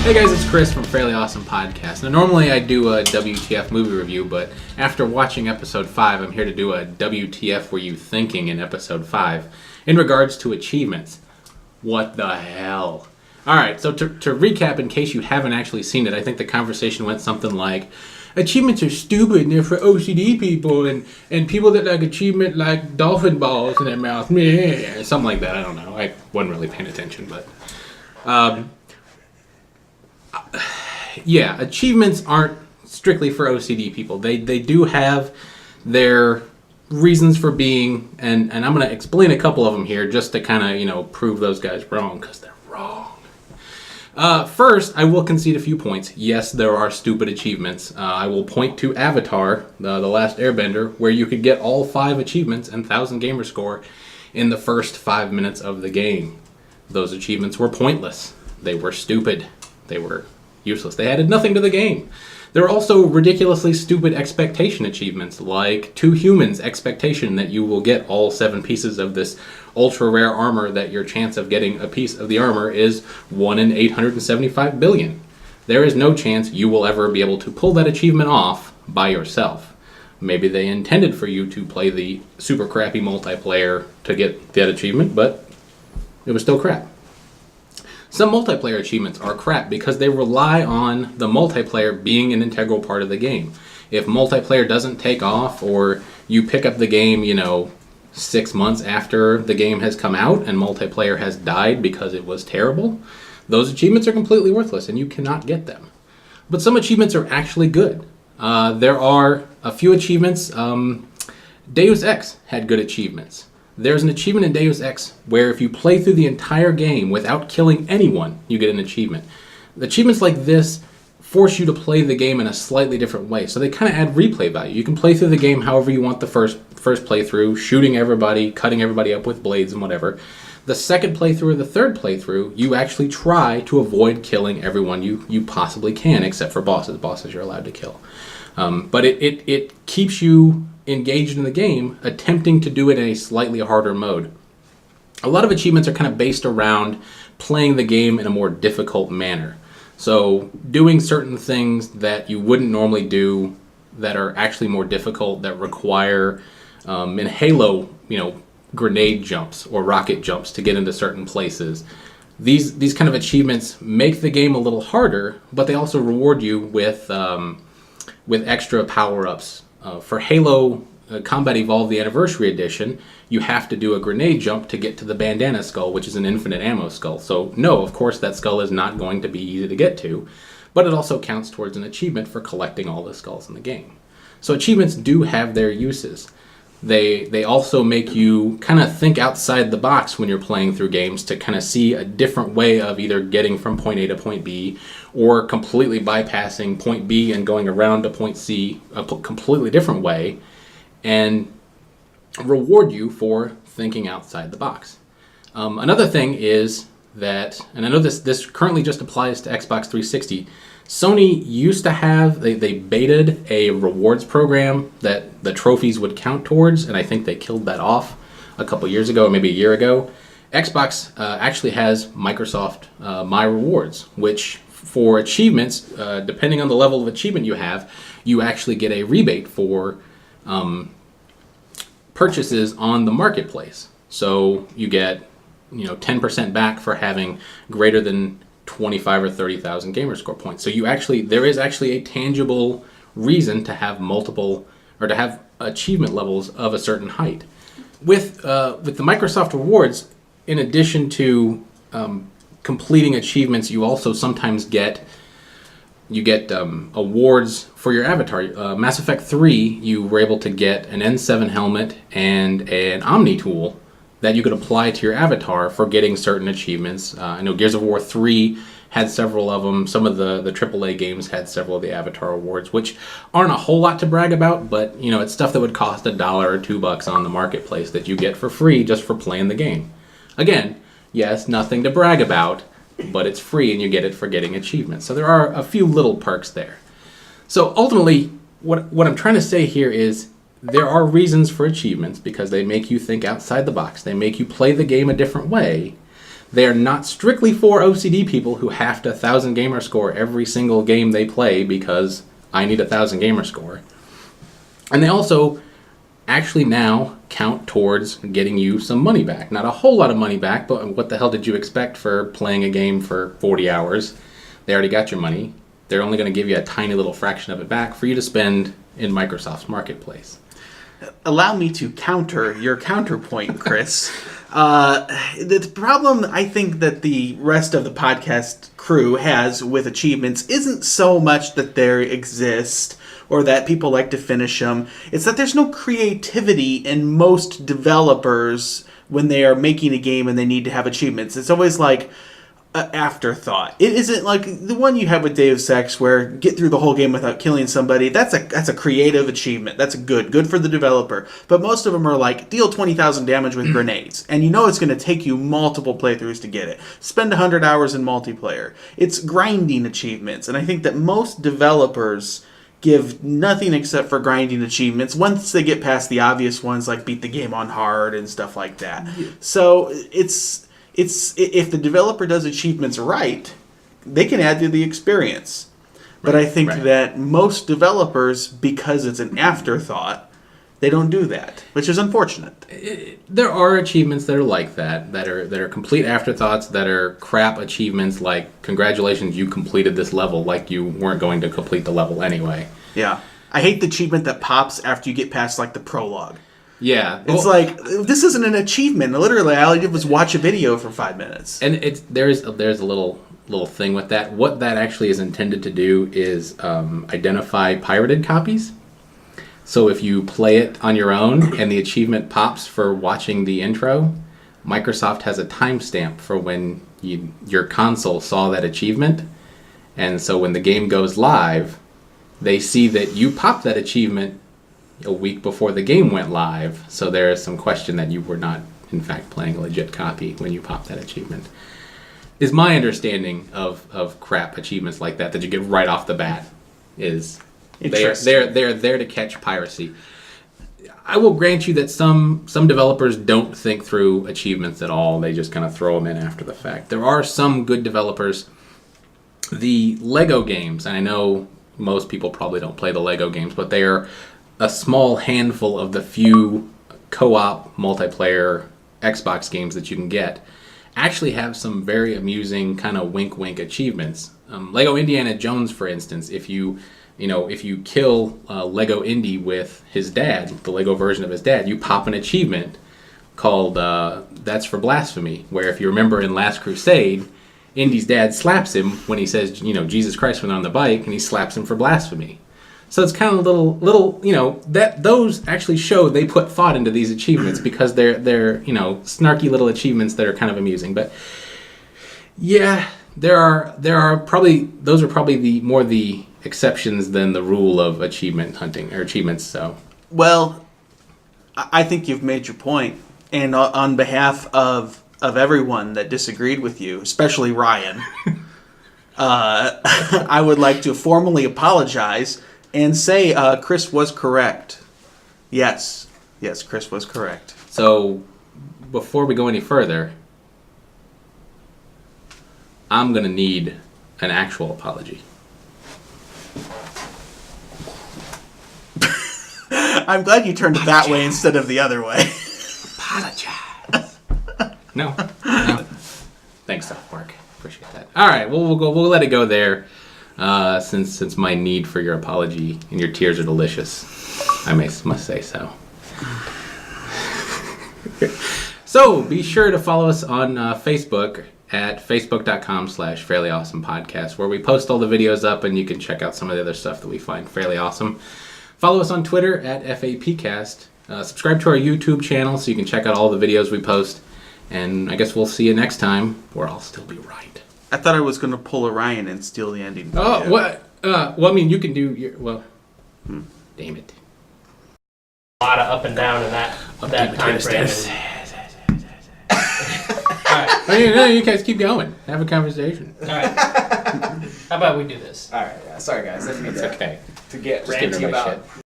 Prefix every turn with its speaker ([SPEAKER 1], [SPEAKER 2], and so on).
[SPEAKER 1] Hey guys, it's Chris from Fairly Awesome Podcast. Now normally I do a WTF movie review, but after watching episode 5, I'm here to do a WTF Were You Thinking in episode 5 in regards to achievements. What the hell? Alright, so to recap, in case you haven't actually seen it, I think the conversation went something like, achievements are stupid and they're for OCD people and people that like achievement like dolphin balls in their mouth. Something like that, I don't know. I wasn't really paying attention, but... yeah, achievements aren't strictly for OCD people. They do have their reasons for being, and I'm going to explain a couple of them here just to kind of, prove those guys wrong, because they're wrong. First, I will concede a few points. Yes, there are stupid achievements. I will point to Avatar, The Last Airbender, where you could get all 5 achievements and 1,000 gamer score in the first 5 minutes of the game. Those achievements were pointless. They were stupid. They were useless. They added nothing to the game. There are also ridiculously stupid expectation achievements, like 2 humans expectation that you will get all 7 pieces of this ultra rare armor, that your chance of getting a piece of the armor is 1 in 875 billion. There is no chance you will ever be able to pull that achievement off by yourself. Maybe they intended for you to play the super crappy multiplayer to get that achievement, but it was still crap. Some multiplayer achievements are crap because they rely on the multiplayer being an integral part of the game. If multiplayer doesn't take off, or you pick up the game, 6 months after the game has come out and multiplayer has died because it was terrible, those achievements are completely worthless and you cannot get them. But some achievements are actually good. There are a few achievements. Deus Ex had good achievements. There's an achievement in Deus Ex where if you play through the entire game without killing anyone, you get an achievement. The achievements like this force you to play the game in a slightly different way, so they kind of add replay value. You can play through the game however you want the first playthrough, shooting everybody, cutting everybody up with blades and whatever. The second playthrough or the third playthrough, you actually try to avoid killing everyone you possibly can, except for bosses. Bosses you're allowed to kill. But it keeps you engaged in the game, attempting to do it in a slightly harder mode. A lot of achievements are kind of based around playing the game in a more difficult manner. So doing certain things that you wouldn't normally do that are actually more difficult, that require, in Halo, grenade jumps or rocket jumps to get into certain places. These kind of achievements make the game a little harder, but they also reward you with extra power-ups. For Halo Combat Evolved the Anniversary Edition, you have to do a grenade jump to get to the bandana skull, which is an infinite ammo skull. So no, of course that skull is not going to be easy to get to, but it also counts towards an achievement for collecting all the skulls in the game. So achievements do have their uses. They also make you kind of think outside the box when you're playing through games to kind of see a different way of either getting from point A to point B, or completely bypassing point B and going around to point C a completely different way, and reward you for thinking outside the box. Another thing is that, and I know this currently just applies to Xbox 360, Sony used to have, they betaed a rewards program that the trophies would count towards, and I think they killed that off a couple years ago, or maybe a year ago. Xbox actually has Microsoft My Rewards, which for achievements, depending on the level of achievement you have, you actually get a rebate for purchases on the marketplace. So you get 10% back for having greater than 25 or 30,000 gamer score points. So there is actually a tangible reason to have multiple, or to have achievement levels of a certain height. With the Microsoft Rewards, in addition to completing achievements, you also sometimes get awards for your avatar. Mass Effect 3, you were able to get an N7 helmet and an Omni tool that you could apply to your avatar for getting certain achievements. I know Gears of War 3 had several of them. Some of the AAA games had several of the avatar awards, which aren't a whole lot to brag about, but it's stuff that would cost $1 or $2 on the marketplace that you get for free just for playing the game. Again, yes, nothing to brag about, but it's free and you get it for getting achievements. So there are a few little perks there. So ultimately, what I'm trying to say here is there are reasons for achievements because they make you think outside the box. They make you play the game a different way. They are not strictly for OCD people who have to 1,000 gamer score every single game they play because I need a 1,000 gamer score. And they also actually now count towards getting you some money back. Not a whole lot of money back, but what the hell did you expect for playing a game for 40 hours? They already got your money. They're only going to give you a tiny little fraction of it back for you to spend in Microsoft's marketplace.
[SPEAKER 2] Allow me to counter your counterpoint, Chris. The problem I think that the rest of the podcast crew has with achievements isn't so much that they exist or that people like to finish them. It's that there's no creativity in most developers when they are making a game and they need to have achievements. It's always like an afterthought. It isn't like the one you have with Deus Ex where get through the whole game without killing somebody. That's a creative achievement. That's good for the developer. But most of them are like deal 20,000 damage with grenades, and you know it's going to take you multiple playthroughs to get it. Spend 100 hours in multiplayer. It's grinding achievements, and I think that most developers give nothing except for grinding achievements once they get past the obvious ones like beat the game on hard and stuff like that. Yeah. So it's if the developer does achievements right, they can add to the experience. But I think that most developers, because it's an afterthought, they don't do that, which is unfortunate.
[SPEAKER 1] There are achievements that are like that are complete afterthoughts, that are crap achievements like, congratulations, you completed this level, like you weren't going to complete the level anyway.
[SPEAKER 2] Yeah. I hate the achievement that pops after you get past like the prologue.
[SPEAKER 1] Yeah.
[SPEAKER 2] It's like, this isn't an achievement. Literally, all I did was watch a video for 5 minutes.
[SPEAKER 1] And there's a little thing with that. What that actually is intended to do is identify pirated copies. So if you play it on your own and the achievement pops for watching the intro, Microsoft has a timestamp for when your console saw that achievement. And so when the game goes live, they see that you popped that achievement a week before the game went live. So there is some question that you were not, in fact, playing a legit copy when you popped that achievement. Is my understanding of crap achievements like that you get right off the bat is they're there to catch piracy. I will grant you that some developers don't think through achievements at all. They just kind of throw them in after the fact. There are some good developers. The Lego games, and I know most people probably don't play the Lego games, but they are a small handful of the few co-op multiplayer Xbox games that you can get, actually have some very amusing kind of wink-wink achievements. Lego Indiana Jones, for instance, if you kill Lego Indy with his dad, the Lego version of his dad, you pop an achievement called That's for Blasphemy, where if you remember in Last Crusade, Indy's dad slaps him when he says, Jesus Christ went on the bike, and he slaps him for blasphemy. So it's kind of little, that those actually show they put thought into these achievements because they're snarky little achievements that are kind of amusing. But yeah, there are probably the exceptions than the rule of achievement hunting or achievements. So
[SPEAKER 2] well, I think you've made your point, and on behalf of everyone that disagreed with you, especially Ryan, I would like to formally apologize and say Chris was correct. Yes, Chris was correct.
[SPEAKER 1] So before we go any further, I'm going to need an actual apology.
[SPEAKER 2] I'm glad you turned it that way instead of the other way.
[SPEAKER 1] Apologize. No. Thanks, South Park. Appreciate that. All right, we'll let it go there. Since my need for your apology and your tears are delicious, I must say so. So be sure to follow us on Facebook at facebook.com/fairlyawesomepodcast, where we post all the videos up and you can check out some of the other stuff that we find fairly awesome. Follow us on Twitter at FAPcast. Subscribe to our YouTube channel so you can check out all the videos we post. And I guess we'll see you next time, where I'll still be right.
[SPEAKER 2] I thought I was going to pull a Ryan and steal the ending.
[SPEAKER 1] Oh, what? Well, I mean, you can do your... Well, damn it.
[SPEAKER 3] A lot of up and down in that time frame.
[SPEAKER 1] All right. No, you guys keep going. Have a conversation.
[SPEAKER 3] All right. How about we do this?
[SPEAKER 4] All right. Yeah. Sorry, guys. Didn't mean
[SPEAKER 1] It's okay.
[SPEAKER 4] to get
[SPEAKER 1] Just give her
[SPEAKER 4] ranty
[SPEAKER 1] my
[SPEAKER 4] about
[SPEAKER 1] shit.